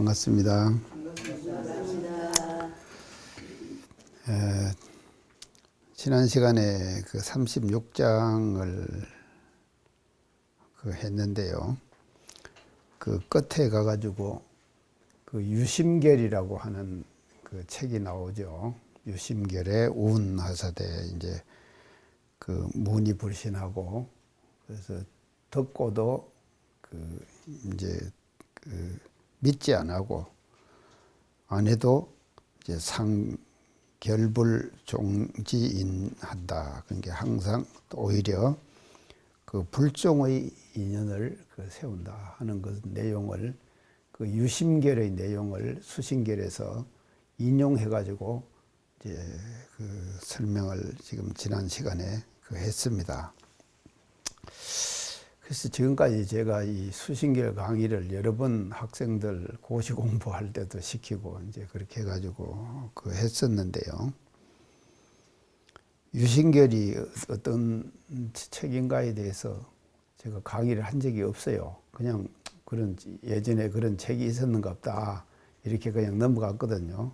반갑습니다. 지난 시간에 그 36장을 했는데요. 그 끝에 가가지고 그 유심결이라고 하는 그 책이 나오죠. 유심결의 우운하사대 이제 그 문이 불신하고 그래서 듣고도 그 이제 그 믿지 안 하고 안 해도 이제 상결불 종지인한다. 그러니까 항상 오히려 그 불종의 인연을 그 세운다 하는 그 내용을 그 유심결의 내용을 수심결에서 인용해 가지고 이제 그 설명을 지금 지난 시간에 그 했습니다. 그래서 지금까지 제가 이 수심결 강의를 여러 번 학생들 고시 공부할 때도 시키고 이제 그렇게 해가지고 그 했었는데요. 유심결이 어떤 책인가에 대해서 제가 강의를 한 적이 없어요. 그냥 그런 예전에 그런 책이 있었는가 보다 이렇게 그냥 넘어갔거든요.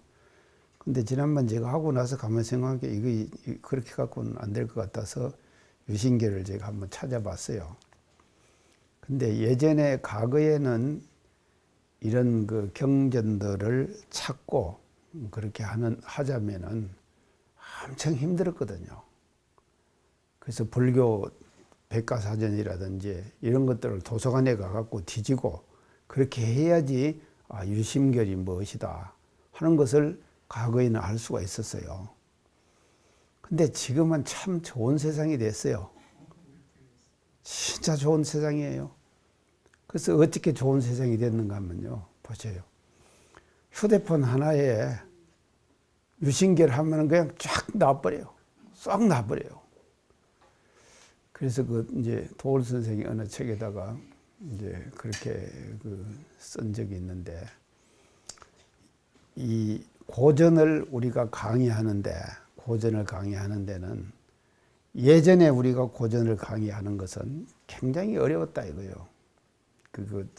근데 지난번 제가 하고 나서 가만 생각하니까 이거 그렇게 갖고는 안 될 것 같아서 유심결을 제가 한번 찾아봤어요. 근데 예전에 과거에는 이런 그 경전들을 찾고 그렇게 하자면은 엄청 힘들었거든요. 그래서 불교 백과사전이라든지 이런 것들을 도서관에 가갖고 뒤지고 그렇게 해야지 유심결이 무엇이다 하는 것을 과거에는 알 수가 있었어요. 근데 지금은 참 좋은 세상이 됐어요. 진짜 좋은 세상이에요. 그래서 어떻게 좋은 세상이 됐는가 하면요. 보세요. 휴대폰 하나에 유심결 하면은 그냥 쫙 나와버려요. 쏙 나와버려요. 그래서 그 이제 도올 선생이 어느 책에다가 이제 그렇게 쓴 적이 있는데 이 고전을 우리가 강의하는 데는 예전에 우리가 고전을 강의하는 것은 굉장히 어려웠다 이거요.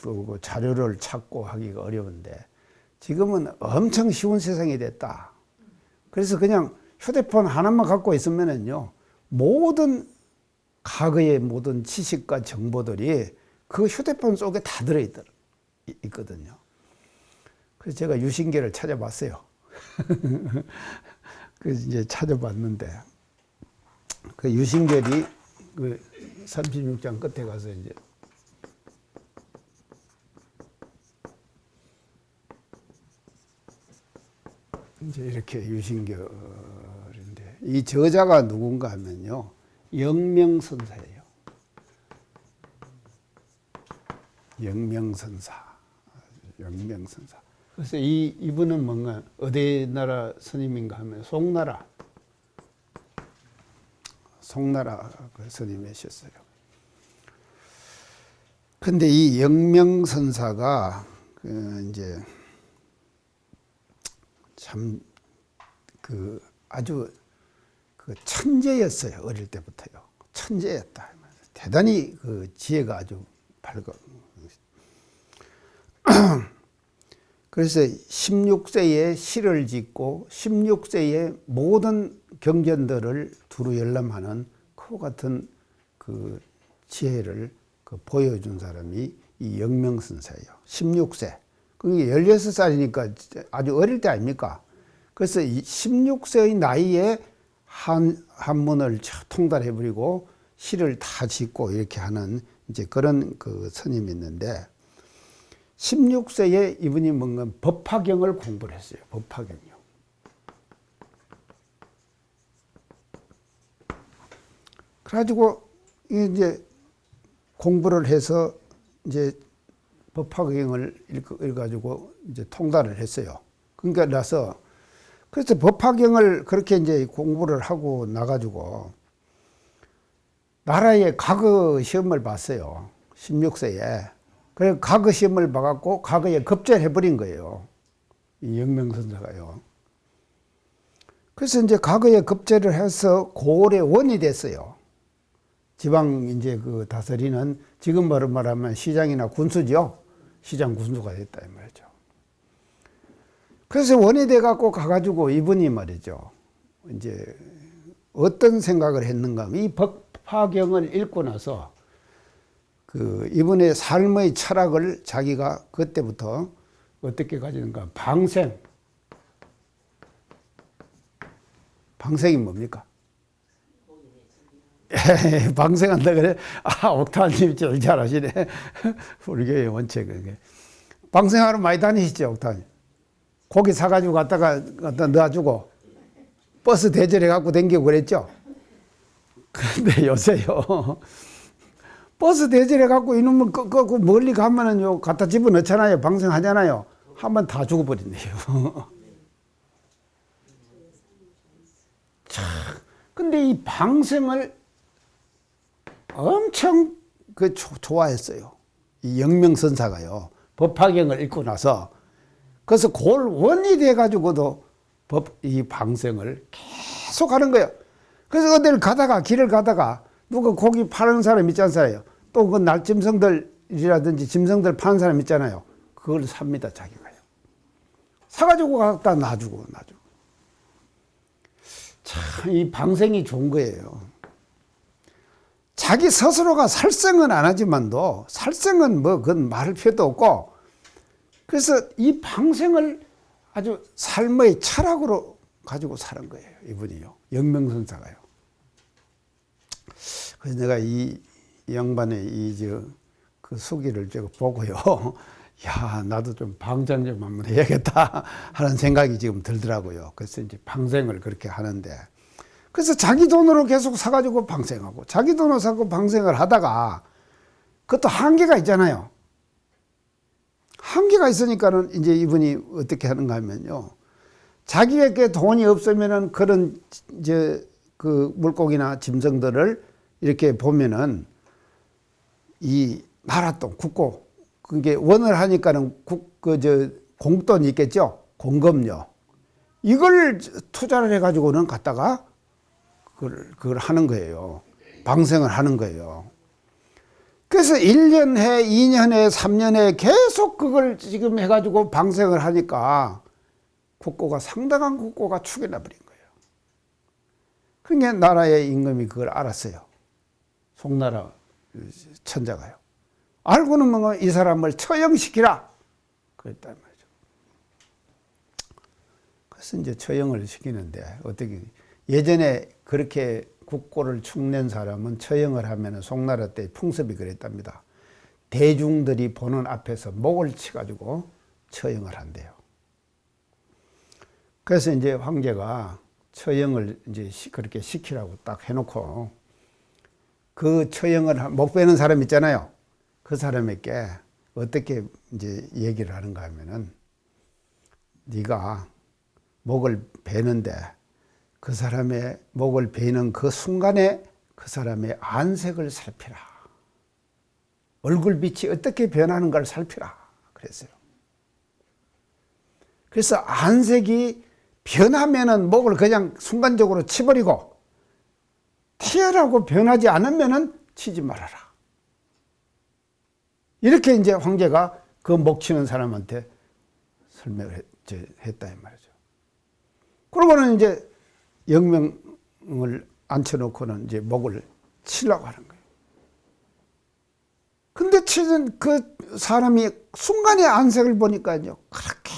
또 자료를 찾고 하기가 어려운데 지금은 엄청 쉬운 세상이 됐다. 그래서 그냥 휴대폰 하나만 갖고 있으면은요, 모든 과거의 모든 지식과 정보들이 그 휴대폰 속에 다 들어있거든요. 그래서 제가 유심결을 찾아봤어요. 그래서 이제 찾아봤는데 그 유심결이 그 36장 끝에 가서 이제 이렇게 유심결인데 이 저자가 누군가 하면요. 영명선사예요. 영명선사. 그래서 이분은 뭔가 어디 나라 스님인가 하면 송나라 그 스님이셨어요. 근데 이 영명선사가 이제 참 아주 천재였어요. 어릴 때부터요. 천재였다. 대단히 지혜가 아주 밝아. 그래서 16세에 시를 짓고 16세에 모든 경전들을 두루 열람하는 그와 같은 그 지혜를 보여준 사람이 이 영명선사예요. 16세. 그게 16살이니까 아주 어릴 때 아닙니까? 그래서 16세의 나이에 한문을 통달해버리고 시를 다 짓고 이렇게 하는 이제 그런 그 스님이 있는데 16세에 이분이 뭔가 법화경을 공부를 했어요. 법화경이요. 그래가지고 이제 공부를 해서 이제 법화경을 읽어가지고 이제 통달을 했어요. 그러니까 그래서 법화경을 그렇게 이제 공부를 하고 나가지고 나라의 과거 시험을 봤어요. 16세에. 그래서 과거 시험을 봐갖고 과거에 급제해버린 거예요. 이 영명선사가요. 그래서 이제 과거에 급제를 해서 고을의 원이 됐어요. 지방 이제 다스리는 지금 말하면 시장이나 군수죠. 시장 군수가 됐다 이 말이죠. 그래서 원이 돼 갖고 가가지고 이분이 말이죠. 이제 어떤 생각을 했는가 하면 이 법화경을 읽고 나서 그 이분의 삶의 철학을 자기가 그때부터 어떻게 가지는가. 방생이 뭡니까? 방생한다 그래? 아, 옥타님이 제일 잘하시네. 우리 교회 원칙은. 방생하러 많이 다니시죠, 옥타님? 고기 사가지고 갖다 넣어주고 버스 대절해 갖고 댕기고 그랬죠? 근데 요새요. 버스 대절해 갖고 이놈을 그 멀리 가면은 갖다 집어넣잖아요. 방생하잖아요. 한번 다 죽어버린대요. 참. 근데 이 방생을 엄청 좋아했어요. 이 영명선사가요. 법화경을 읽고 나서. 그래서 그걸 원이 돼가지고도 이 방생을 계속 하는 거예요. 그래서 어디를 가다가, 길을 가다가, 누가 고기 파는 사람 있지 않아요? 또 그 날짐승들이라든지 짐승들 파는 사람 있잖아요. 그걸 삽니다, 자기가요. 사가지고 갖다 놔주고. 참, 이 방생이 좋은 거예요. 자기 스스로가 살생은 안 하지만도, 살생은 뭐, 그건 말할 필요도 없고, 그래서 이 방생을 아주 삶의 철학으로 가지고 사는 거예요, 이분이요. 영명선사가요. 그래서 내가 이 양반의 그 수기를 제가 보고요. 야, 나도 좀 방생 좀 한번 해야겠다 하는 생각이 지금 들더라고요. 그래서 이제 방생을 그렇게 하는데, 그래서 자기 돈으로 계속 사가지고 방생하고, 자기 돈으로 사고 방생을 하다가, 그것도 한계가 있잖아요. 한계가 있으니까는 이제 이분이 어떻게 하는가 하면요. 자기에게 돈이 없으면은 그런 그 물고기나 짐승들을 이렇게 보면은 이 나랏돈, 국고, 그게 원을 하니까는 공돈이 있겠죠? 공금료. 이걸 투자를 해가지고는 갖다가 그걸 하는 거예요. 방생을 하는 거예요. 그래서 1년 해, 2년 해, 3년 해 계속 그걸 지금 해가지고 방생을 하니까 상당한 국고가 축이 나버린 거예요. 그러니까 나라의 임금이 그걸 알았어요. 송나라 천자가요. 알고는 뭐 이 사람을 처형시키라. 그랬단 말이죠. 그래서 이제 처형을 시키는데 어떻게 예전에 그렇게 국고를 축낸 사람은 처형을 하면 송나라 때 풍습이 그랬답니다. 대중들이 보는 앞에서 목을 치가지고 처형을 한대요. 그래서 이제 황제가 처형을 이제 그렇게 시키라고 딱 해놓고 그 처형을 목 베는 사람 있잖아요. 그 사람에게 어떻게 이제 얘기를 하는가 하면은 네가 목을 베는데 그 사람의 목을 베는 그 순간에 그 사람의 안색을 살피라. 얼굴빛이 어떻게 변하는가를 살피라. 그랬어요. 그래서 안색이 변하면은 목을 그냥 순간적으로 치버리고 튀어나오고 변하지 않으면은 치지 말아라. 이렇게 이제 황제가 그 목 치는 사람한테 설명을 했다 이 말이죠. 그러고는 이제 영명을 앉혀놓고는 이제 목을 치려고 하는 거예요. 근데 치는 그 사람이 순간의 안색을 보니까요, 그렇게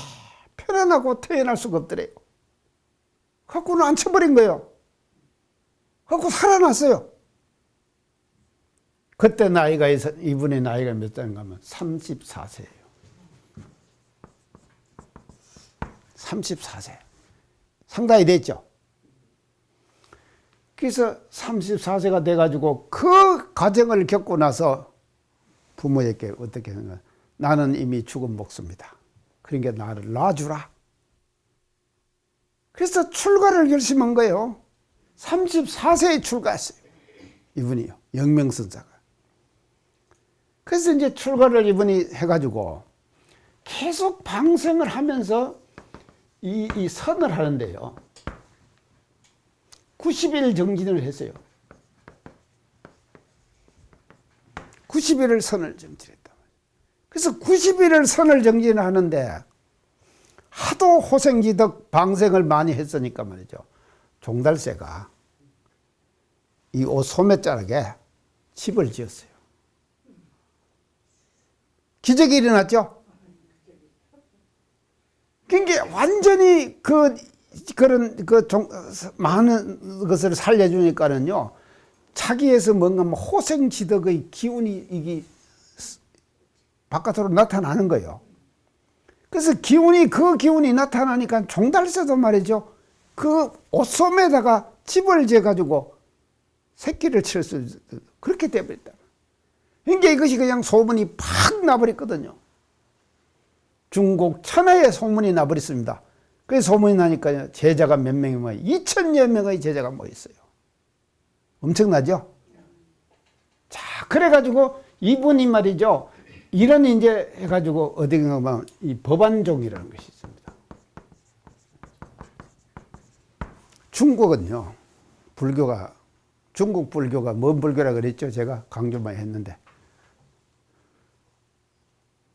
편안하고 태어날 수가 없더래요. 갖고는 앉혀버린 거예요. 갖고 살아났어요. 그때 나이가, 이분의 나이가 몇 살인가 하면 34세예요. 34세. 상당히 됐죠. 그래서 34세가 돼가지고 그 과정을 겪고 나서 부모에게 어떻게 하는가. 나는 이미 죽은 목수입니다. 그러니까 나를 놔주라. 그래서 출가를 결심한 거예요. 34세에 출가했어요. 이분이요. 영명선사가. 그래서 이제 출가를 이분이 해가지고 계속 방생을 하면서 이 선을 하는데요. 90일 정진을 했어요. 90일을 선을 정진했다. 그래서 90일을 선을 정진하는데 하도 호생지덕 방생을 많이 했으니까 말이죠. 종달새가 이 옷 소매자락에 집을 지었어요. 기적이 일어났죠? 그러니까 완전히 많은 것을 살려주니까는요, 자기에서 뭔가 호생지덕의 기운이 이게 바깥으로 나타나는 거예요. 그래서 그 기운이 나타나니까 종달새도 말이죠, 그 옷소매에다가 집을 지어가지고 새끼를 칠 수 있어요. 그렇게 돼버렸다. 그러니까 이것이 그냥 소문이 팍 나버렸거든요. 중국 천하에 소문이 나버렸습니다. 그래서 소문이 나니까 제자가 몇 명이 모여 2,000여 명의 제자가 모였어요. 엄청나죠? 자, 그래가지고 이분이 말이죠, 이런 이제 해가지고 어디가 보면 이 법안종이라는 것이 있습니다. 중국은요, 중국 불교가 뭔 불교라 그랬죠? 제가 강조 많이 했는데.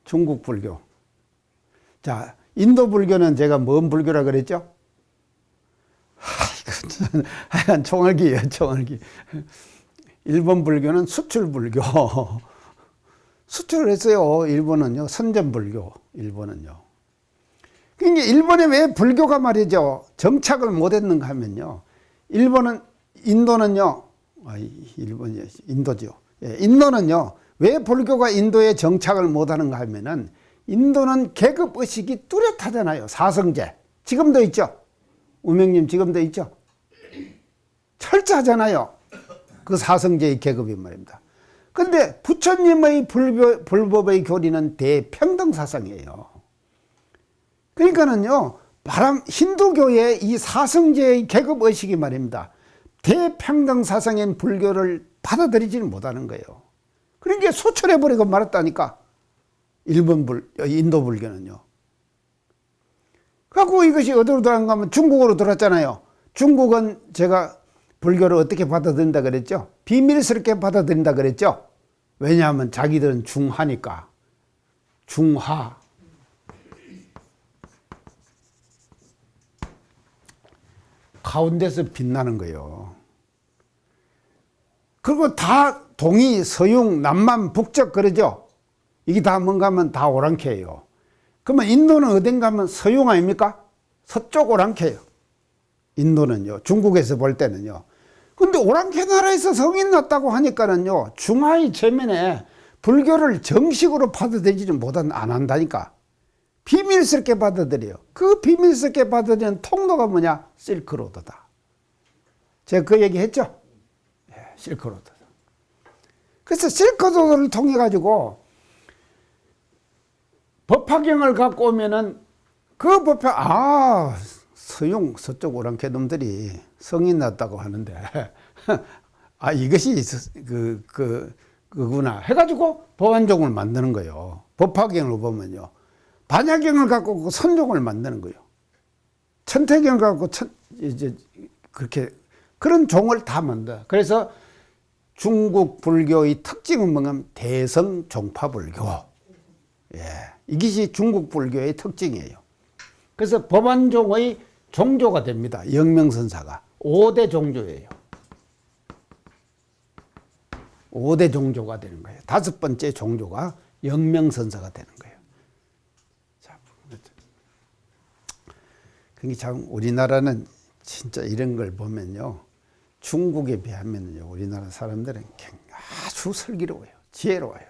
중국 불교. 자, 인도 불교는 제가 뭔 불교라 그랬죠? 하여간 총알기예요, 총알기. 일본 불교는 수출 불교. 수출을 했어요. 일본은요, 선전 불교. 일본은요. 그러니까 일본에 왜 불교가 말이죠, 정착을 못 했는가 하면요, 인도는요, 인도죠. 예, 인도는요, 왜 불교가 인도에 정착을 못 하는가 하면은, 인도는 계급의식이 뚜렷하잖아요. 사성제. 지금도 있죠. 우명님 지금도 있죠. 철저하잖아요. 그 사성제의 계급이 말입니다. 근데 부처님의 불법의 교리는 대평등 사상이에요. 그러니까는요, 힌두교의 이 사성제의 계급의식이 말입니다, 대평등 사상인 불교를 받아들이지는 못하는 거예요. 그러니까 수출해버리고 말았다니까. 인도 불교는요. 그래갖고 이것이 어디로 들어간가 하면 중국으로 들어왔잖아요. 중국은 제가 불교를 어떻게 받아들인다 그랬죠? 비밀스럽게 받아들인다 그랬죠? 왜냐하면 자기들은 중하니까. 중하. 가운데서 빛나는 거예요. 그리고 다 동이, 서융, 남만, 북적 그러죠? 이게 다 뭔가 하면 다 오랑캐예요. 그러면 인도는 어딘가 하면 서융 아닙니까? 서쪽 오랑캐예요. 인도는요. 중국에서 볼 때는요. 근데 오랑캐 나라에서 성인 났다고 하니까는요, 중하의 체면에 불교를 정식으로 받아들이지는 안 한다니까. 비밀스럽게 받아들여요. 그 비밀스럽게 받아들이는 통로가 뭐냐? 실크로드다. 제가 그 얘기 했죠? 네, 실크로드다. 그래서 실크로드를 통해 가지고 법화경을 갖고 오면은 그 서용, 서쪽 오랑캐 놈들이 성인 났다고 하는데, 이것이 그구나. 해가지고 법안종을 만드는 거예요. 법화경을 보면요. 반야경을 갖고 오고 선종을 만드는 거예요. 천태경을 갖고 그렇게, 그런 종을 다 만들어. 그래서 중국 불교의 특징은 뭐냐면 대성종파불교. 예. 이것이 중국 불교의 특징이에요. 그래서 법안종의 종조가 됩니다. 영명선사가. 5대 종조예요. 5대 종조가 되는 거예요. 5번째 종조가 영명선사가 되는 거예요. 자, 그러니까 참 우리나라는 진짜 이런 걸 보면요, 중국에 비하면요, 우리나라 사람들은 아주 슬기로워요. 지혜로워요.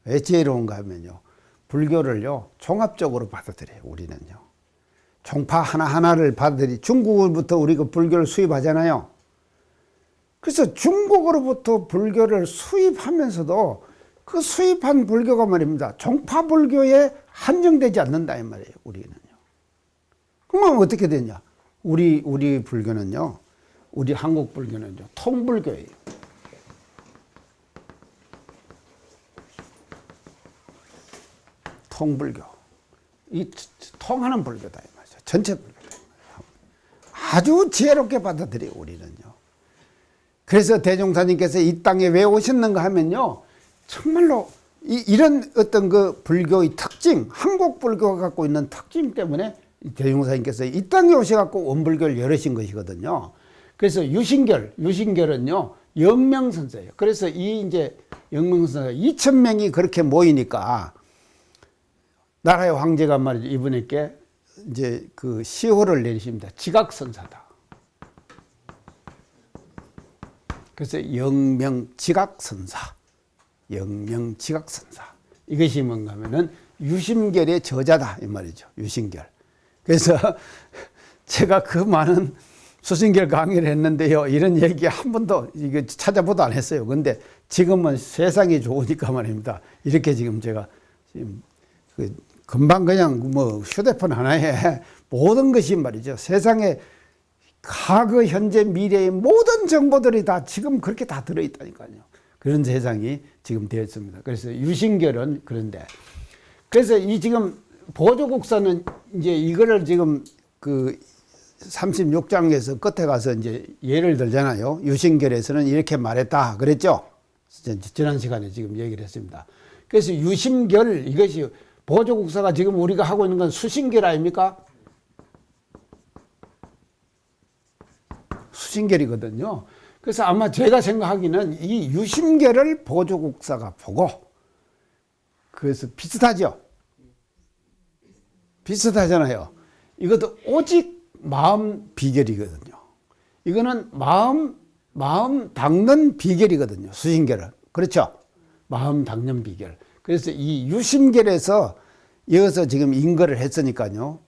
왜 지혜로운가 하면요, 불교를요 종합적으로 받아들여요. 우리는요 종파 하나하나를 중국으로부터 우리가 불교를 수입하잖아요. 그래서 중국으로부터 불교를 수입하면서도 그 수입한 불교가 말입니다, 종파 불교에 한정되지 않는다 이 말이에요. 우리는요. 그러면 어떻게 되냐? 우리 불교는요, 우리 한국 불교는요, 통불교예요. 통불교. 이 통하는 불교다 이 말이죠. 전체 불교다. 아주 지혜롭게 받아들여요, 우리는요. 그래서 대종사님께서 이 땅에 왜 오셨는가 하면요, 정말로 이런 어떤 그 불교의 특징, 한국 불교가 갖고 있는 특징 때문에 대종사님께서 이 땅에 오셔갖고 원불교를 열으신 것이거든요. 그래서 유신결은요, 영명선사예요. 그래서 이 이제 영명선사가 2,000명이 그렇게 모이니까 나라의 황제가 말이죠. 이분에게 이제 그 시호를 내리십니다. 지각선사다. 그래서 영명지각선사. 영명지각선사. 이것이 뭔가 하면은 유심결의 저자다. 이 말이죠. 유심결. 그래서 제가 그 많은 수신결 강의를 했는데요. 이런 얘기 한 번도 이거 찾아보도 안 했어요. 근데 지금은 세상이 좋으니까 말입니다. 이렇게 지금 제가 지금 금방 그냥 뭐 휴대폰 하나에 모든 것이 말이죠. 세상에 과거, 현재, 미래의 모든 정보들이 다 지금 그렇게 다 들어있다니까요. 그런 세상이 지금 되었습니다. 그래서 유신결은 그런데. 그래서 이 지금 보조국사는 이제 이거를 지금 그 36장에서 끝에 가서 이제 예를 들잖아요. 유신결에서는 이렇게 말했다. 그랬죠? 지난 시간에 지금 얘기를 했습니다. 그래서 유심결, 이것이 보조국사가 지금 우리가 하고 있는 건 수신결 아닙니까? 수신결이거든요. 그래서 아마 제가 생각하기는 이 유심결을 보조국사가 보고, 그래서 비슷하죠? 비슷하잖아요. 이것도 오직 마음 비결이거든요. 이거는 마음 닦는 비결이거든요. 수신결은. 그렇죠? 마음 닦는 비결. 그래서 이 유심결에서 이어서 지금 인거를 했으니까요.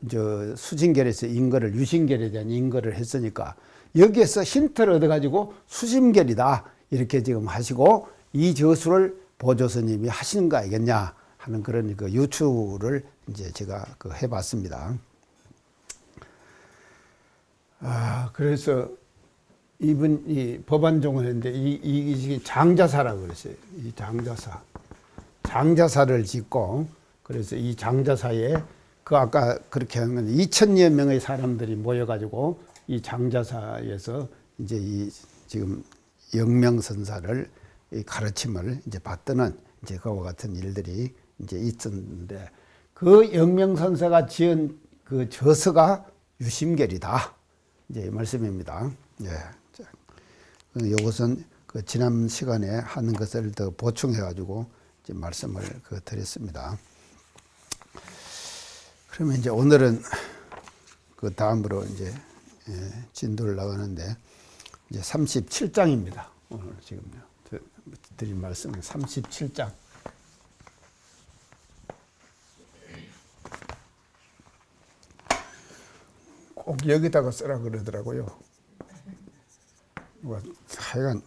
저 수신결에서 인거를, 유신결에 대한 인거를 했으니까 여기에서 힌트를 얻어가지고 수심결이다. 이렇게 지금 하시고 이 저수를 보조스님이 하시는 거 아니겠냐 하는 그런 그 유추를 이제 제가 그 해봤습니다. 그래서 이분이 법안종을 했는데 이 장자사라고 그랬어요. 이 장자사. 장자사를 짓고 그래서 이 장자사에 그 아까 그렇게 하는 2,000여 명의 사람들이 모여가지고 이 장자사에서 이제 이 지금 영명선사를 이 가르침을 이제 받드는 이제 그와 같은 일들이 이제 있었는데 그 영명선사가 지은 그 저서가 유심결이다. 이제 이 말씀입니다. 예. 이것은 그 지난 시간에 하는 것을 더 보충해가지고 이제 말씀을 그 드렸습니다. 그러면 이제 오늘은 그 다음으로 이제 진도를 나가는데 이제 37장입니다. 오늘 지금 드린 말씀은 37장. 꼭 여기다가 쓰라 그러더라고요. 하여간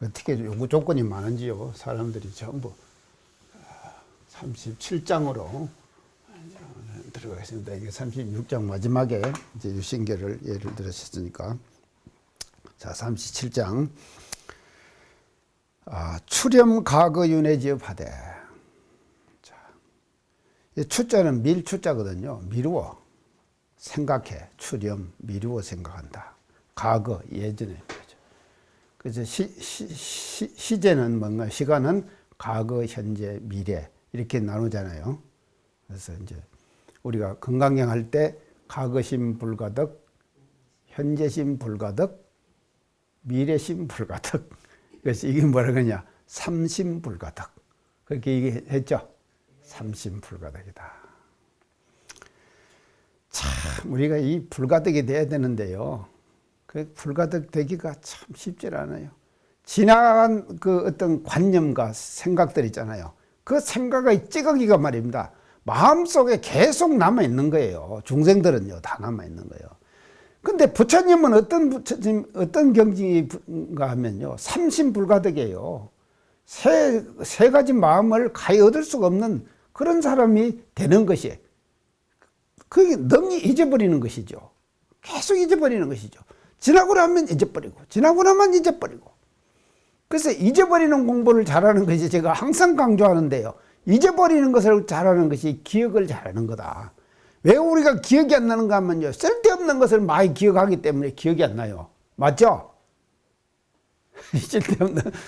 어떻게 요구 조건이 많은지요. 사람들이 전부 37장으로 들어가겠습니다. 이게 36장 마지막에 이제 유신결을 예를 들으셨으니까. 자, 37장. 추렴 가거 윤회지업하되. 자, 이 추자는 밀추자거든요. 미루어. 생각해. 추렴, 미루어 생각한다. 과거, 예전에. 그래서 시제는 뭔가, 시간은 과거, 현재, 미래. 이렇게 나누잖아요. 그래서 이제 우리가 건강경 할 때 과거심 불가득, 현재심 불가득, 미래심 불가득. 그래서 이게 뭐라 그러냐? 삼심 불가득. 그렇게 얘기했죠? 삼심 불가득이다. 참, 우리가 이 불가득이 돼야 되는데요. 그 불가득 되기가 참 쉽지 않아요. 지나간 그 어떤 관념과 생각들 있잖아요. 그 생각의 찌꺼기가 말입니다. 마음속에 계속 남아있는 거예요. 중생들은요, 다 남아있는 거예요. 근데 부처님은 어떤 경지인가 하면요, 삼심불가득이에요. 세 가지 마음을 가히 얻을 수가 없는 그런 사람이 되는 것이, 그게 능히 잊어버리는 것이죠. 계속 잊어버리는 것이죠. 지나고 나면 잊어버리고, 지나고 나면 잊어버리고. 그래서 잊어버리는 공부를 잘하는 것이 제가 항상 강조하는데요. 잊어버리는 것을 잘하는 것이 기억을 잘하는 거다. 왜 우리가 기억이 안 나는가 하면요. 쓸데없는 것을 많이 기억하기 때문에 기억이 안 나요. 맞죠?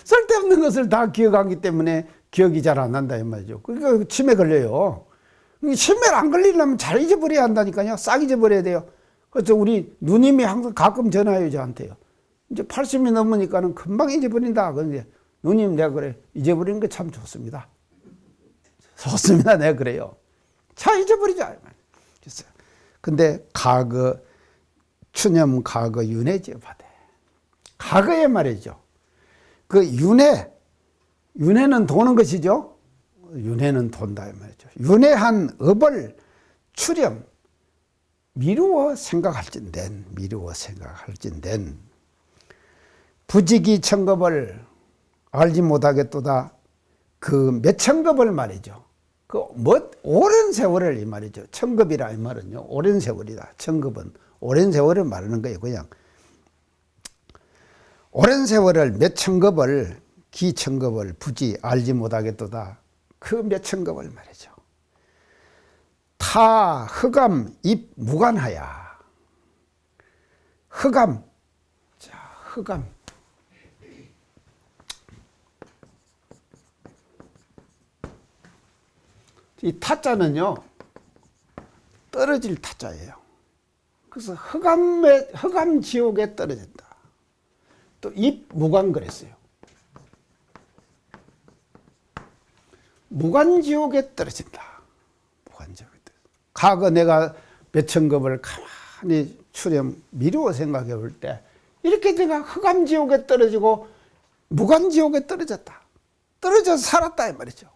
쓸데없는 것을 다 기억하기 때문에 기억이 잘 안 난다 이 말이죠. 그러니까 치매 걸려요. 신발 안 걸리려면 잘 잊어버려야 한다니까요. 싹 잊어버려야 돼요. 그래서 우리 누님이 항상 가끔 전화해요, 저한테요. 이제 80이 넘으니까는 금방 잊어버린다. 그런데 누님, 내가 그래. 잊어버리는 게 참 좋습니다. 좋습니다. 내가 그래요. 잘 잊어버리자. 근데 과거, 추념 과거 윤회지어 받아. 과거에 말이죠. 그 윤회는 도는 것이죠. 윤회는 돈다 이 말이죠. 윤회한 업을 추렴 미루어 생각할진된 부지기 천겁을 알지 못하겠도다. 그 몇 천겁을 말이죠. 그 오랜 세월을 이 말이죠. 천겁이라 이 말은요. 오랜 세월이다. 천겁은 오랜 세월을 말하는 거예요. 그냥 오랜 세월을 몇 천겁을 기천겁을 부지 알지 못하겠도다. 그 몇 천겁을 말이죠. 타 흑암 입 무관하야. 흑암. 자, 흑암. 이 타자는요, 떨어질 타자예요. 그래서 흑암 지옥에 떨어진다. 또 입 무관 그랬어요. 무관지옥에 떨어진다. 무관지옥에 떨어진다. 과거 내가 몇천 겁을 가만히 추렴 미루어 생각해 볼 때 이렇게 내가 흑암지옥에 떨어지고 무관지옥에 떨어졌다. 떨어져서 살았다 이 말이죠.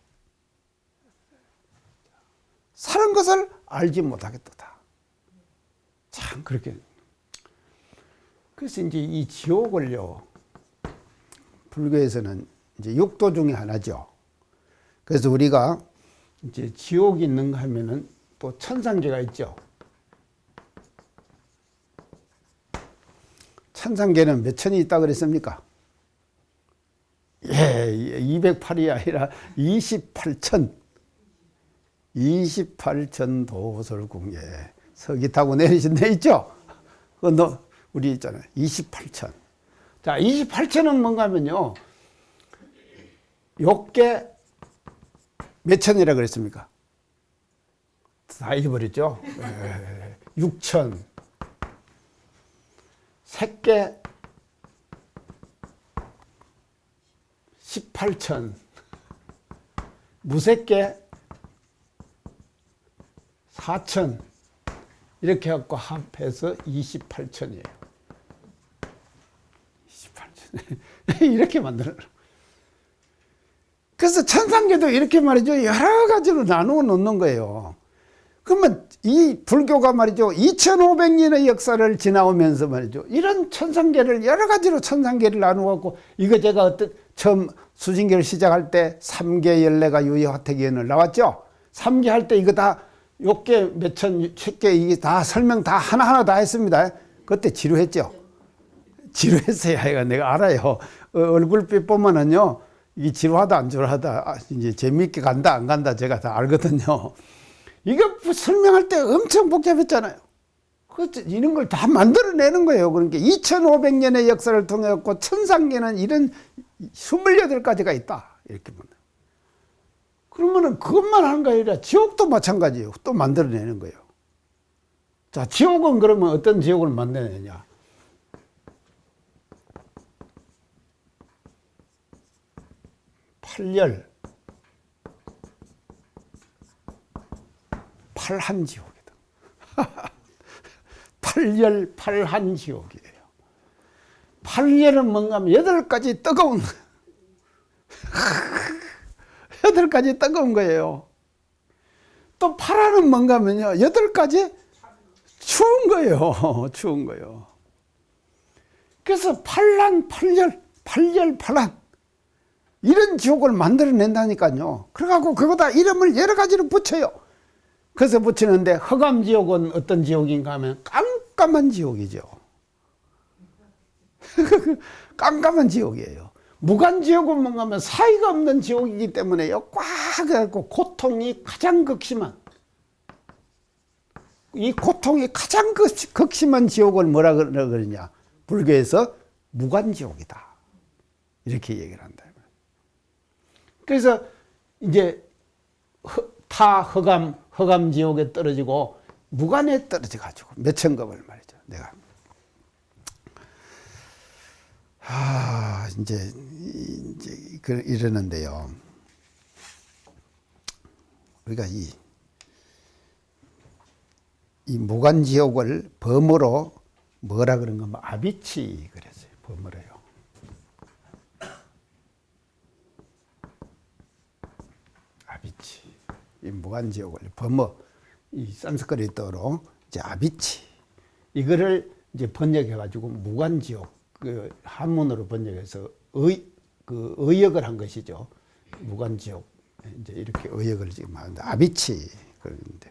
사는 것을 알지 못하겠도다. 참 그렇게. 그래서 이제 이 지옥을요, 불교에서는 이제 육도 중에 하나죠. 그래서 우리가 이제 지옥이 있는가 하면은 또 천상계가 있죠. 천상계는 몇 천이 있다 그랬습니까? 예, 208이 아니라 28천. 28천 도솔궁예. 서기 타고 내리신 데 있죠? 우리 있잖아요. 28천. 자, 28천은 뭔가 하면요. 욕계 몇 천이라 그랬습니까? 다 잊어버렸죠? 6천. 색계 18천. 무색계 4천. 이렇게 해갖고 합해서 28천이에요. 28천. 이렇게 만들어. 그래서 천상계도 이렇게 말이죠. 여러 가지로 나누어 놓는 거예요. 그러면 이 불교가 말이죠. 2500년의 역사를 지나오면서 말이죠. 이런 천상계를 여러 가지로 천상계를 나누어갖고 이거 제가 처음 수진계를 시작할 때 3계 열례가 유효화택위원을 나왔죠. 3계 할 때 이거 다 6개 몇천 10개 이게 다 설명 다 하나하나 다 했습니다. 그때 지루했죠. 지루했어요. 내가 알아요. 얼굴빛 보면은요. 이게 지루하다 안 지루하다 이제 재미있게 간다 안 간다 제가 다 알거든요. 이거 설명할 때 엄청 복잡했잖아요. 이런 걸 다 만들어내는 거예요. 그러니까 2500년의 역사를 통해 갖고 천상계는 이런 28가지가 있다. 이렇게 보면. 그러면은 그것만 하는 게 아니라 지옥도 마찬가지예요. 또 만들어내는 거예요. 자, 지옥은 그러면 어떤 지옥을 만들어내냐? 팔열, 팔한지옥이다. 팔열, 팔한지옥이에요. 팔열은 뭔가 하면 8가지 뜨거운 8가지 뜨거운 거예요. 또 팔한은 뭔가 하면요 8가지 추운 거예요. 추운 거예요. 그래서 팔란, 팔열, 팔한 이런 지옥을 만들어낸다니까요. 그래갖고 그거다 이름을 여러 가지로 붙여요. 그래서 붙이는데 흑암지옥은 어떤 지옥인가 하면 깜깜한 지옥이죠. 깜깜한 지옥이에요. 무간지옥은 뭔가 하면 사이가 없는 지옥이기 때문에요. 꽉 해갖고 고통이 가장 극심한 이 고통이 가장 극심한 지옥을 뭐라 그러냐. 불교에서 무간지옥이다. 이렇게 얘기를 한다. 그래서 이제 타 허감 지옥에 떨어지고 무간에 떨어져 가지고 몇천겁을 말이죠. 내가 이제 이러는데요. 우리가 이 무간 지옥을 범어로 뭐라 그런 거 아비치 그랬어요. 범어로요. 아비치. 이 무간 지옥을 범어 이 산스크리트어로 이제 아비치 이거를 이제 번역해 가지고 무간 지옥 그 한문으로 번역해서 의역을 한 것이죠. 무간 지옥 이제 이렇게 의역을 지금 하는데 아비치 그러는데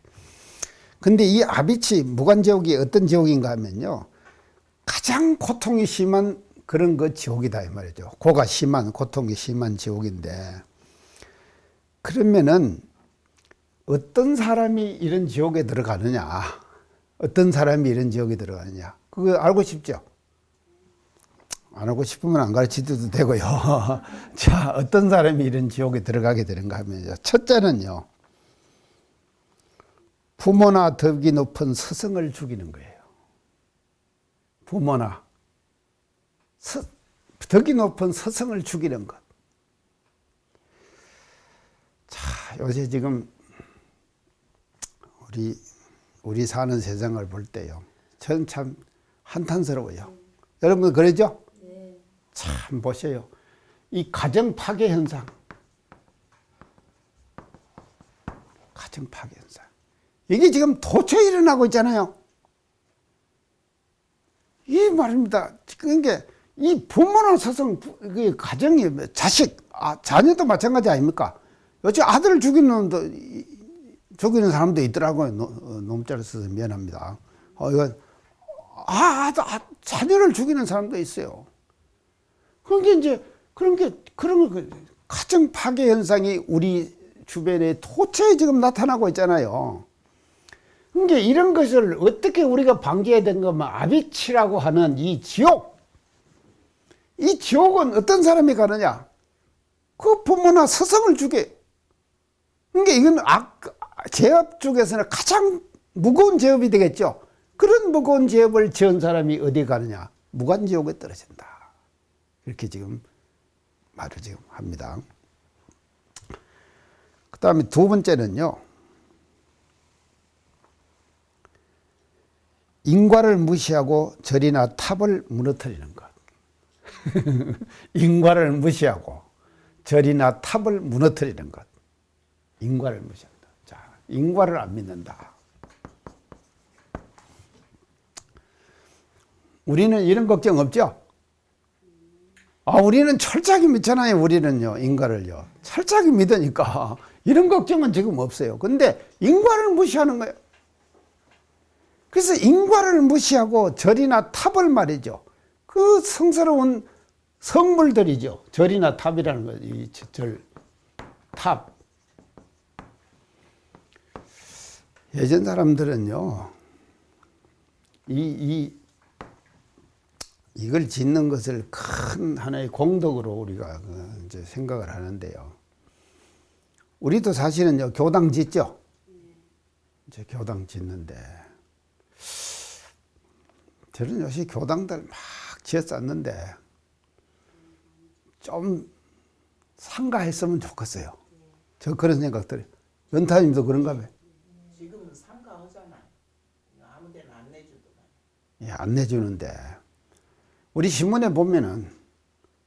근데 이 아비치 무간 지옥이 어떤 지옥인가 하면요. 가장 고통이 심한 그런 그 지옥이다 이 말이죠. 고가 심한 고통이 심한 지옥인데 그러면은 어떤 사람이 이런 지옥에 들어가느냐? 어떤 사람이 이런 지옥에 들어가느냐? 그거 알고 싶죠? 안 알고 싶으면 안 가르치셔도 되고요. 자, 어떤 사람이 이런 지옥에 들어가게 되는가 하면요. 첫째는요. 부모나 덕이 높은 스승을 죽이는 거예요. 부모나 덕이 높은 스승을 죽이는 것. 자, 요새 지금 우리 사는 세상을 볼 때요. 저는 참 한탄스러워요. 여러분 그러죠? 네. 참 보세요. 이 가정 파괴 현상. 가정 파괴 현상. 이게 지금 도처에 일어나고 있잖아요. 이 말입니다. 그러니까 이 부모나 스승, 가정이 자식, 자녀도 마찬가지 아닙니까? 요즘 아들을 죽이는 사람도 있더라고요. 놈자를 써서 미안합니다. 이건 자녀를 죽이는 사람도 있어요. 그러니까 이제 그런 가정 파괴 현상이 우리 주변에 도처에 지금 나타나고 있잖아요. 그러니까 이런 것을 어떻게 우리가 방지해야 되는가 하면 아비치라고 하는 이 지옥. 이 지옥은 어떤 사람이 가느냐? 그 부모나 스승을 죽여. 그러니까 이건 죄업 중에서는 가장 무거운 죄업이 되겠죠. 그런 무거운 죄업을 지은 사람이 어디 가느냐? 무간지옥에 떨어진다. 이렇게 지금 말을 지금 합니다. 그 다음에 두 번째는요. 인과를 무시하고 절이나 탑을 무너뜨리는 것. 인과를 무시하고 절이나 탑을 무너뜨리는 것. 인과를 무시한다. 자, 인과를 안 믿는다. 우리는 이런 걱정 없죠? 우리는 철저하게 믿잖아요. 우리는요, 인과를요. 철저하게 믿으니까 이런 걱정은 지금 없어요. 근데 인과를 무시하는 거예요. 그래서 인과를 무시하고 절이나 탑을 말이죠. 그 성스러운 성물들이죠. 절이나 탑이라는 거, 이 절, 탑. 예전 사람들은요, 이걸 짓는 것을 큰 하나의 공덕으로 우리가 이제 생각을 하는데요. 우리도 사실은요, 교당 짓죠? 이제 교당 짓는데, 저는 요새 교당들 막 지었었는데, 좀 상가했으면 좋겠어요. 저 그런 생각들이. 연타님도 그런가 봐요. 지금은 상가하잖아. 아무 데나 안 내주더만. 예, 안 내주는데, 우리 신문에 보면은,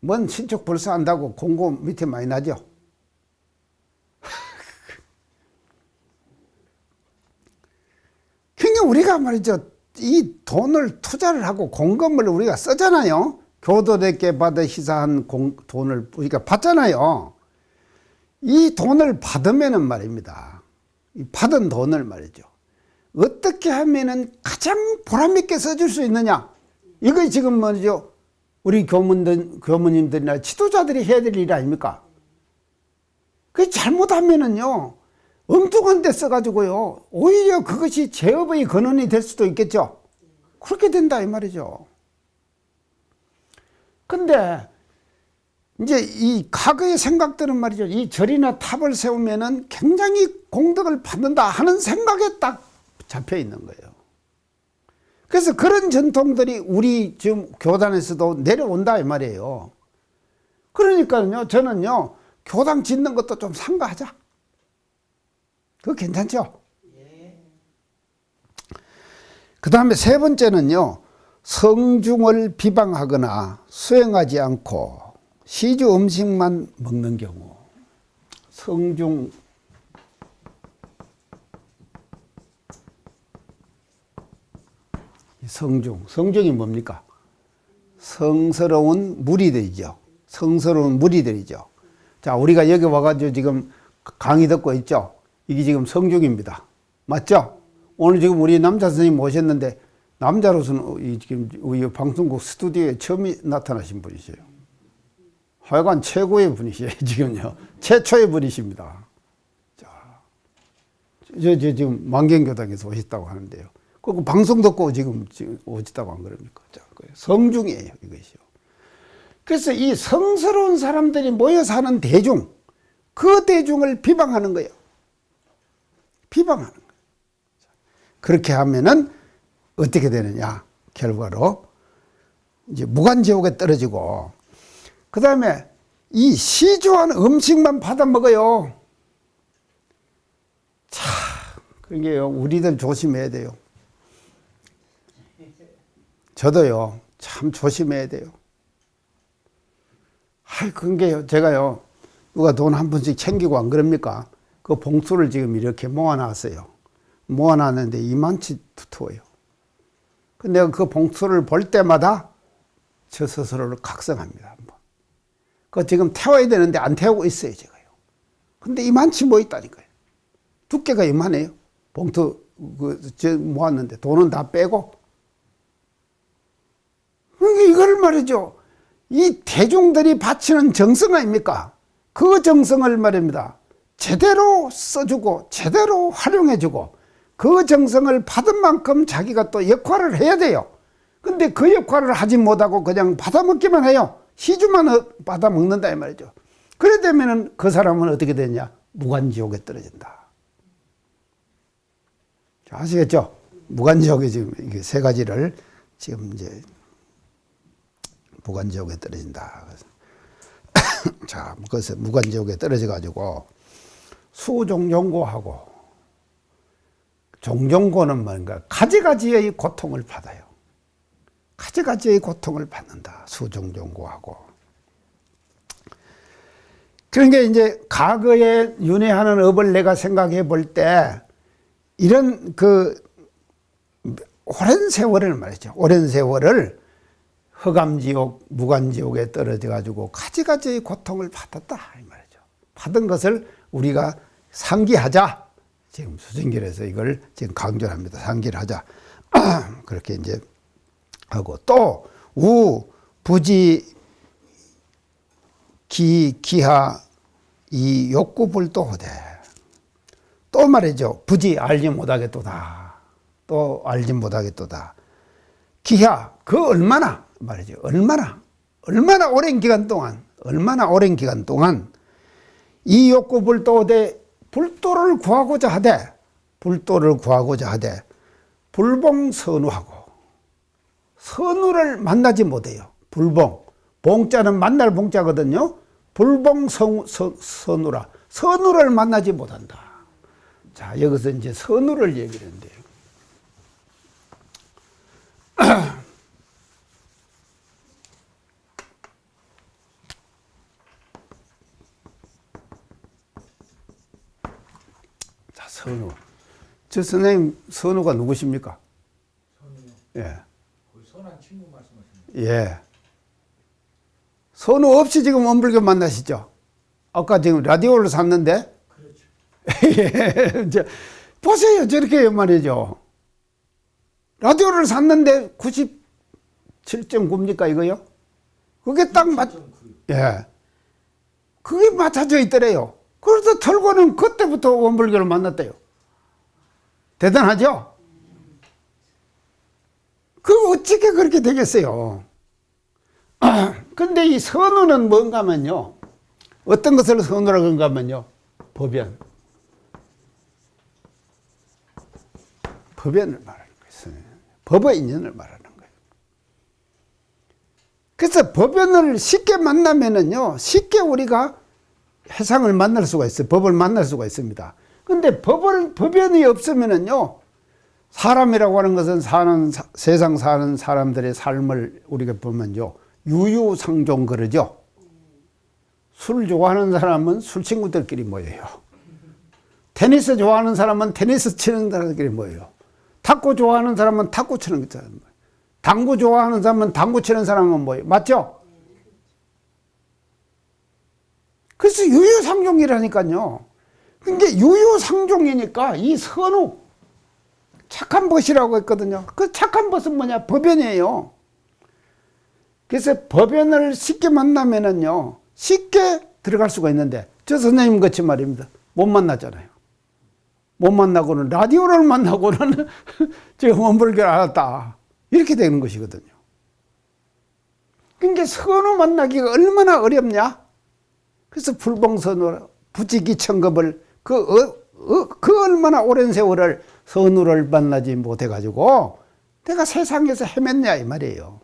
뭔 신축 벌써 한다고 공고 밑에 많이 나죠? 그러니까 우리가 말이죠. 이 돈을 투자를 하고 공금을 우리가 쓰잖아요. 교도들께 받아 희사한 돈을 우리가 받잖아요. 이 돈을 받으면은 말입니다. 이 받은 돈을 말이죠. 어떻게 하면은 가장 보람있게 써줄 수 있느냐. 이거 지금 뭐죠? 우리 교무님들이나 지도자들이 해야 될 일 아닙니까? 그 잘못하면은요, 엉뚱한 데 써가지고요, 오히려 그것이 재업의 근원이 될 수도 있겠죠? 그렇게 된다, 이 말이죠. 근데, 이제 이 과거의 생각들은 말이죠. 이 절이나 탑을 세우면은 굉장히 공덕을 받는다 하는 생각에 딱 잡혀 있는 거예요. 그래서 그런 전통들이 우리 지금 교단에서도 내려온다 이 말이에요. 그러니까요, 저는요, 교당 짓는 것도 좀 삼가하자. 그거 괜찮죠? 그 다음에 세 번째는요, 성중을 비방하거나 수행하지 않고 시주 음식만 먹는 경우. 성중이 뭡니까? 성스러운 무리들이죠. 성스러운 무리들이죠. 자, 우리가 여기 와가지고 지금 강의 듣고 있죠? 이게 지금 성중입니다. 맞죠? 오늘 지금 우리 남자 선생님 모셨는데, 남자로서는 지금 우리 방송국 스튜디오에 처음 나타나신 분이세요. 하여간 최고의 분이세요, 지금요. 최초의 분이십니다. 자, 저 지금 만경교당에서 오셨다고 하는데요. 그 방송 듣고 지금 오셨다고 안 그럽니까? 자, 성중이에요, 이것이요. 그래서 이 성스러운 사람들이 모여 사는 대중, 그 대중을 비방하는 거예요. 비방하는 거예요. 그렇게 하면은 어떻게 되느냐? 결과로 이제 무간지옥에 떨어지고, 그 다음에 이 시주한 음식만 받아 먹어요. 참, 그러게요. 우리들 조심해야 돼요. 저도요, 참 조심해야 돼요. 그게요, 제가요, 누가 돈 한 푼씩 챙기고 안 그럽니까? 그 봉투를 지금 이렇게 모아놨어요. 모아놨는데 이만치 두터워요. 근데 내가 그 봉투를 볼 때마다 저 스스로를 각성합니다. 한번. 그거 지금 태워야 되는데 안 태우고 있어요, 제가요. 근데 이만치 뭐 있다니까요. 두께가 이만해요. 봉투, 모았는데 돈은 다 빼고. 이걸 말이죠. 이 대중들이 바치는 정성 아닙니까? 그 정성을 말입니다. 제대로 써주고, 제대로 활용해주고, 그 정성을 받은 만큼 자기가 또 역할을 해야 돼요. 근데 그 역할을 하지 못하고 그냥 받아먹기만 해요. 시주만 받아먹는다 이 말이죠. 그래 되면은 그 사람은 어떻게 되냐? 무간지옥에 떨어진다. 아시겠죠? 무간지옥에 지금 이게 세 가지를 지금 이제 무간지옥에 떨어진다. 자, 그래서 무간지옥에 떨어져가지고 수종종고하고, 종종고는 뭔가 가지가지의 고통을 받아요. 가지가지의 고통을 받는다. 수종종고하고. 그러니까 이제 과거에 윤회하는 업을 내가 생각해 볼 때, 이런 오랜 세월을 말이죠. 오랜 세월을 허감지옥, 무간지옥에 떨어져 가지고 가지가지의 고통을 받았다 이 말이죠. 받은 것을 우리가 상기하자. 지금 수진결에서 이걸 지금 강조를 합니다. 상기를 하자. 그렇게 이제 하고, 또 부지 기하 이 욕구불도하되, 또 말이죠. 부지 알지 못하겠도다. 또 알지 못하겠도다. 기하 그 얼마나 말이죠. 얼마나 오랜 기간 동안, 이 욕구불도하되 불도를 구하고자 하되, 불봉선우하고, 선우를 만나지 못해요. 불봉, 봉자는 만날 봉자거든요. 불봉선우라, 선우를 만나지 못한다. 자, 여기서 이제 선우를 얘기를 했는데요. 자, 선우. 저 선생님, 선우가 누구십니까? 선우요? 예. 거의 선한 친구 말씀하시는 예. 선우 없이 지금 원불교 만나시죠? 아까 지금 라디오를 샀는데, 그렇죠. 예. 보세요. 저렇게 말이죠. 라디오를 샀는데 97.9입니까, 이거요? 그게 딱 예. 그게 맞춰져 있더래요. 그래서 털고는 그때부터 원불교를 만났대요. 대단하죠? 그 어떻게 그렇게 되겠어요? 근데 이 선우는 뭔가 하면요. 어떤 것을 선우라고 한가 하면요. 법연. 법연을 말하는 거예요. 법의 인연을 말하는 거예요. 그래서 법연을 쉽게 만나면은요. 쉽게 우리가 해상을 만날 수가 있어요. 법을 만날 수가 있습니다. 근데 법연이 없으면은요. 사람이라고 하는 것은 세상 사는 사람들의 삶을 우리가 보면요. 유유상종 그러죠. 술 좋아하는 사람은 술 친구들끼리 모여요. 테니스 좋아하는 사람은 테니스 치는 사람들끼리 모여요. 탁구 좋아하는 사람은 탁구 치는 사람 모여요. 당구 좋아하는 사람은 당구 치는 사람은 모여요. 맞죠? 그래서 유유상종이라니까요. 근데 유유상종이니까 이 선우, 착한 벗이라고 했거든요. 그 착한 벗은 뭐냐? 법연이에요. 그래서 법연을 쉽게 만나면은요, 쉽게 들어갈 수가 있는데, 저 선생님 같이 말입니다. 못 만나잖아요. 못 만나고는, 라디오를 만나고는 제가 원불교를 알았다. 이렇게 되는 것이거든요. 그러니까 선우 만나기가 얼마나 어렵냐? 그래서 불봉선우, 부지기천급을 그 얼마나 오랜 세월을 선우를 만나지 못해가지고 내가 세상에서 헤맸냐 이 말이에요.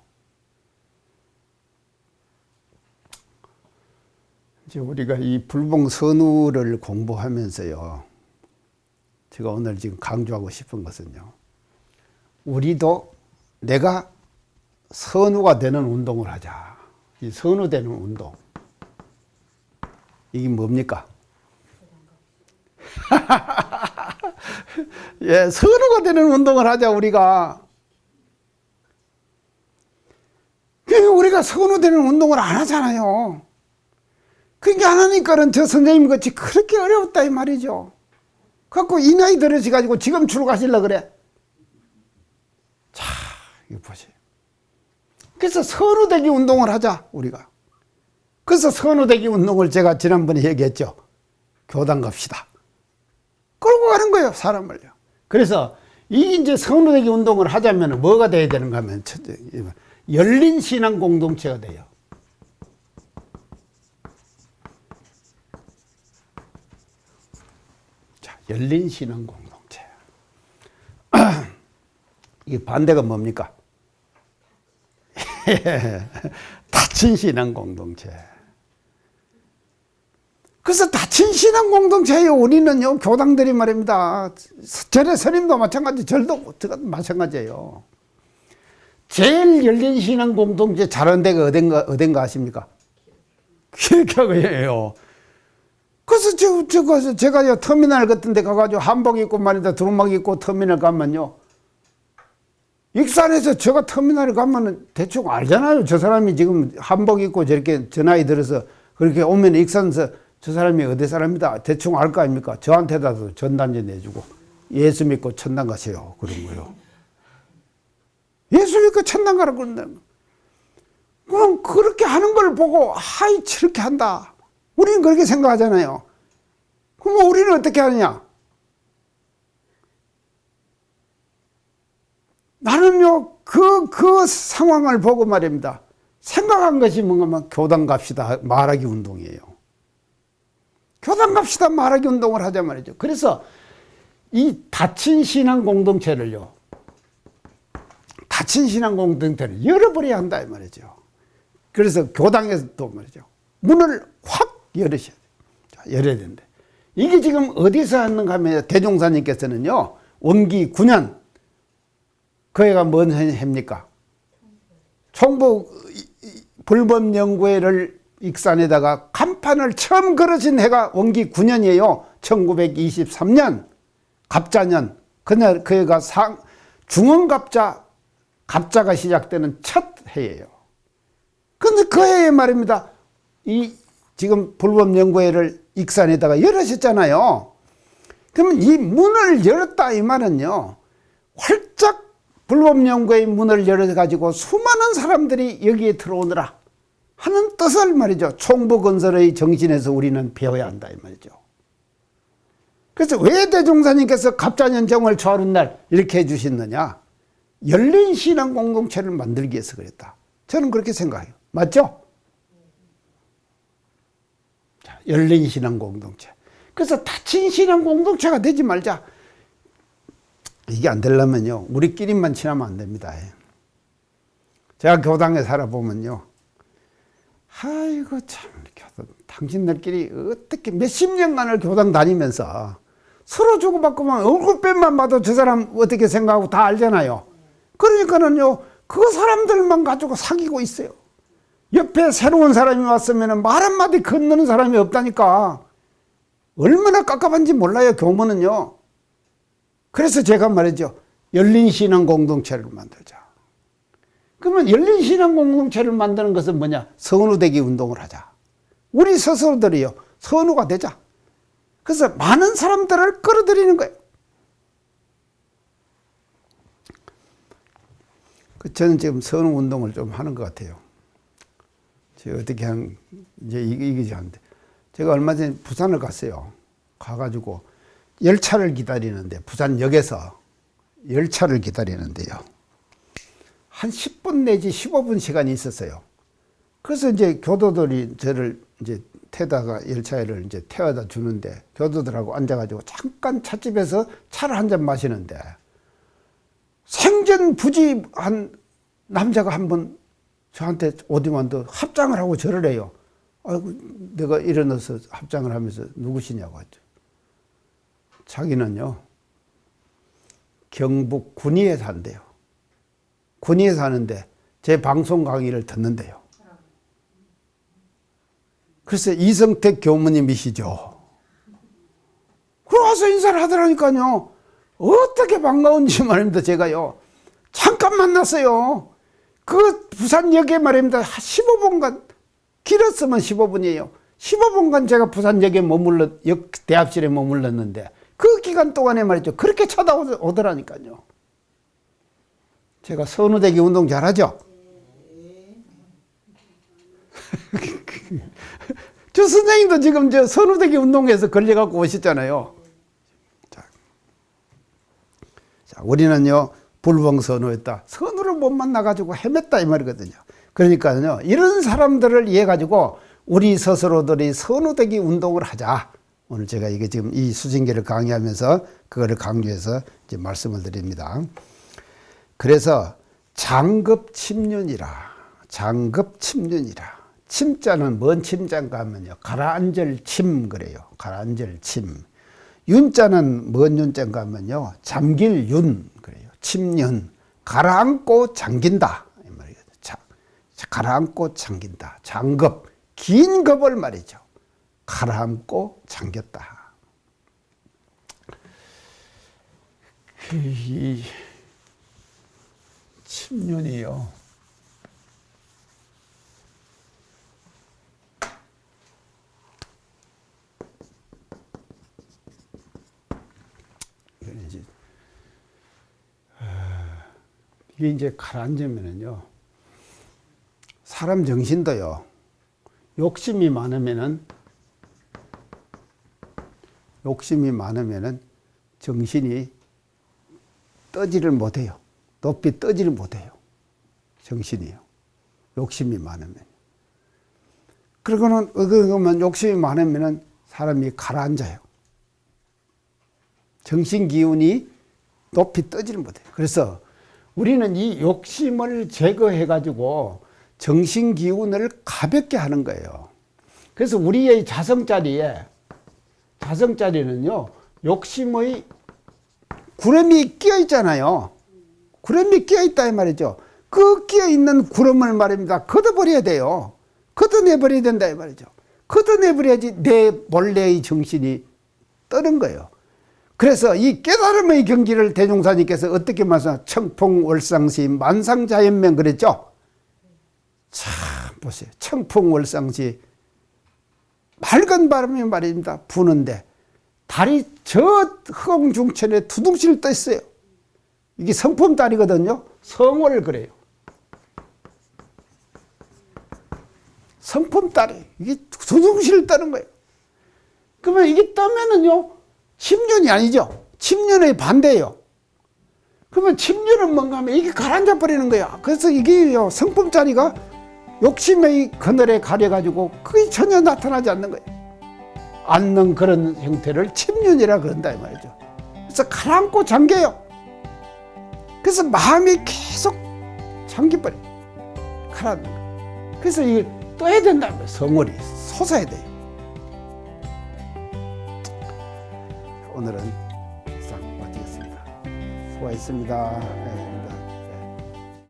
이제 우리가 이 불봉선우를 공부하면서요. 제가 오늘 지금 강조하고 싶은 것은요. 우리도 내가 선우가 되는 운동을 하자. 이 선우되는 운동. 이게 뭡니까? 예, 선우가 되는 운동을 하자, 우리가. 우리가 선우되는 운동을 안 하잖아요. 그러니까 안 하니까는 저 선생님 같이 그렇게 어려웠다, 이 말이죠. 갖고 이 나이 들으셔가지고 지금 출가하시려고 그래. 자, 이거 보세요. 그래서 선우되기 운동을 하자, 우리가. 그래서 선우되기 운동을 제가 지난번에 얘기했죠. 교당 갑시다. 끌고 가는 거예요, 사람을요. 그래서 이 이제 선우되기 운동을 하자면 뭐가 돼야 되는가 하면 열린 신앙 공동체가 돼요. 자, 열린 신앙 공동체. 이 반대가 뭡니까? 닫힌 신앙 공동체. 그래서 닫힌 신앙 공동체예요. 우리는요, 교당들이 말입니다. 절의 스님도 마찬가지, 절도 마찬가지예요. 제일 열린 신앙 공동체 잘하는 데가 어딘가 아십니까? kirke가예요. 그래서 제가 터미널 같은 데 가가지고 한복 입고 말이다, 두루마기 입고 터미널 가면요. 익산에서 제가 터미널에 가면은 대충 알잖아요. 저 사람이 지금 한복 입고 저렇게 저 나이 들어서 그렇게 오면 익산에서 저 사람이 어디 사람이다 대충 알 거 아닙니까? 저한테다도 전단지 내주고 예수 믿고 천당 가세요 그런 거요. 예수 믿고 천당 가라 그런다. 그럼 그렇게 하는 걸 보고 하이 저렇게 한다. 우리는 그렇게 생각하잖아요. 그럼 우리는 어떻게 하느냐? 나는요 그 상황을 보고 말입니다. 생각한 것이 뭔가 막 교당 갑시다 말하기 운동이에요. 교당 갑시다 말하기 운동을 하자 말이죠. 그래서 이 닫힌 신앙 공동체를요. 닫힌 신앙 공동체를 열어버려야 한다 이 말이죠. 그래서 교당에서도 말이죠. 문을 확 열으셔야 돼요. 자, 열어야 되는데. 이게 지금 어디서 하는가 하면 대종사님께서는요. 원기 9년 그 해가 뭔 해입니까? 총부 불법연구회를 익산에다가 간판을 처음 걸으신 해가 원기 9년이에요. 1923년 갑자년. 그날 그 해가 갑자가 시작되는 첫 해예요. 근데 그 해에 말입니다. 이 지금 불법연구회를 익산에다가 열으셨잖아요. 그러면 이 문을 열었다 이 말은요. 활짝 불법연구회의 문을 열어가지고 수많은 사람들이 여기에 들어오느라 하는 뜻을 말이죠. 총부건설의 정신에서 우리는 배워야 한다 이 말이죠. 그래서 왜 대종사님께서 갑자년 정월 초하는 날 이렇게 해주셨느냐. 열린 신앙 공동체를 만들기 위해서 그랬다. 저는 그렇게 생각해요. 맞죠? 열린 신앙 공동체. 그래서 닫힌 신앙 공동체가 되지 말자. 이게 안 되려면요, 우리끼리만 친하면 안 됩니다. 제가 교당에 살아보면요, 아이고 참, 당신들끼리 어떻게 몇십 년간을 교당 다니면서 서로 주고받고만 얼굴빛만 봐도 저 사람 어떻게 생각하고 다 알잖아요. 그러니까는요, 그 사람들만 가지고 사귀고 있어요. 옆에 새로운 사람이 왔으면 말 한마디 건너는 사람이 없다니까. 얼마나 깝깝한지 몰라요, 교문은요. 그래서 제가 말이죠, 열린 신앙 공동체를 만들자. 그러면 열린 신앙 공동체를 만드는 것은 뭐냐? 선우되기 운동을 하자. 우리 스스로들이요, 선우가 되자. 그래서 많은 사람들을 끌어들이는 거예요. 저는 지금 선우 운동을 좀 하는 것 같아요. 제가 어떻게 이제 이게 하는데, 제가 얼마 전에 부산을 갔어요. 가가지고 열차를 기다리는데, 부산역에서 열차를 기다리는데요, 한 10분 내지 15분 시간이 있었어요. 그래서 이제 교도들이 저를 이제 열차를 이제 태워다 주는데, 교도들하고 앉아가지고 잠깐 찻집에서 차를 한 잔 마시는데, 생전부지한 남자가 한 번 저한테 오디만도 합장을 하고 절을 해요. 아이고, 내가 일어나서 합장을 하면서 누구시냐고 하죠. 자기는요, 경북 군위에 산대요. 군위에 사는데 제 방송 강의를 듣는데요. 그래서 이성택 교무님이시죠. 그러고서 인사를 하더라니까요. 어떻게 반가운지 말입니다. 제가요, 잠깐 만났어요. 그 부산역에 말입니다, 15분간, 길었으면 15분이에요. 15분간 제가 부산역에 역 대합실에 머물렀는데, 그 기간 동안에 말이죠, 그렇게 쳐다오더라니까요. 제가 선우되기 운동 잘하죠? 저 선생님도 지금 저 선우되기 운동에서 걸려갖고 오셨잖아요. 자, 우리는요, 불봉선우였다. 선우를 못 만나가지고 헤맸다, 이 말이거든요. 그러니까요, 이런 사람들을 이해 가지고 우리 스스로들이 선우되기 운동을 하자. 오늘 제가 이게 지금 이 수징계를 강의하면서 그거를 강조해서 이제 말씀을 드립니다. 그래서 장급침륜이라. 침자는 뭔 침자인가 하면요, 가라앉을 침 그래요. 가라앉을 침. 윤자는 뭔 윤자인가 하면요, 잠길 윤 그래요. 침륜. 가라앉고 잠긴다, 이 말이거든요. 가라앉고 잠긴다. 장급. 긴 급을 말이죠. 가라앉고 잠겼다. 이 침륜이요, 이게 이제 가라앉으면은요, 사람 정신도요, 욕심이 많으면은 정신이 떠지를 못해요. 높이 떠지를 못해요. 정신이요. 욕심이 많으면. 그러면 욕심이 많으면은 사람이 가라앉아요. 정신 기운이 높이 떠지를 못해요. 그래서 우리는 이 욕심을 제거해가지고 정신 기운을 가볍게 하는 거예요. 그래서 우리의 자성자리는요, 욕심의 구름이 끼어 있잖아요. 구름이 끼어 있다 이 말이죠. 그 끼어 있는 구름을 말입니다, 걷어버려야 돼요. 걷어내버려야 된다 이 말이죠. 걷어내버려야지 내 본래의 정신이 떠는 거예요. 그래서 이 깨달음의 경지를 대종사님께서 어떻게 말씀하세요? 청풍월상시 만상자연명 그랬죠? 참 보세요. 청풍월상시, 맑은 바람이 말입니다, 부는데 달이 저 흑웅중천에 두둥실 떠 있어요. 이게 성품달이거든요. 성월 그래요. 성품달이 이게 두둥실 떠는 거예요. 그러면 이게 떠면은요, 침륜이 아니죠. 침륜의 반대예요. 그러면 침륜은 뭔가 하면 이게 가라앉아 버리는 거야. 그래서 이게요, 성품자리가 욕심의 그늘에 가려가지고 그게 전혀 나타나지 않는 거예요. 않는 그런 형태를 침륜이라 그런다 이 말이죠. 그래서 가라앉고 잠겨요. 그래서 마음이 계속 잠겨버려. 가라앉는 거. 그래서 이걸 떠야 된다는 거예요. 성월이 솟아야 돼요. 오늘은 이상 마치겠습니다. 수고하셨습니다. 네.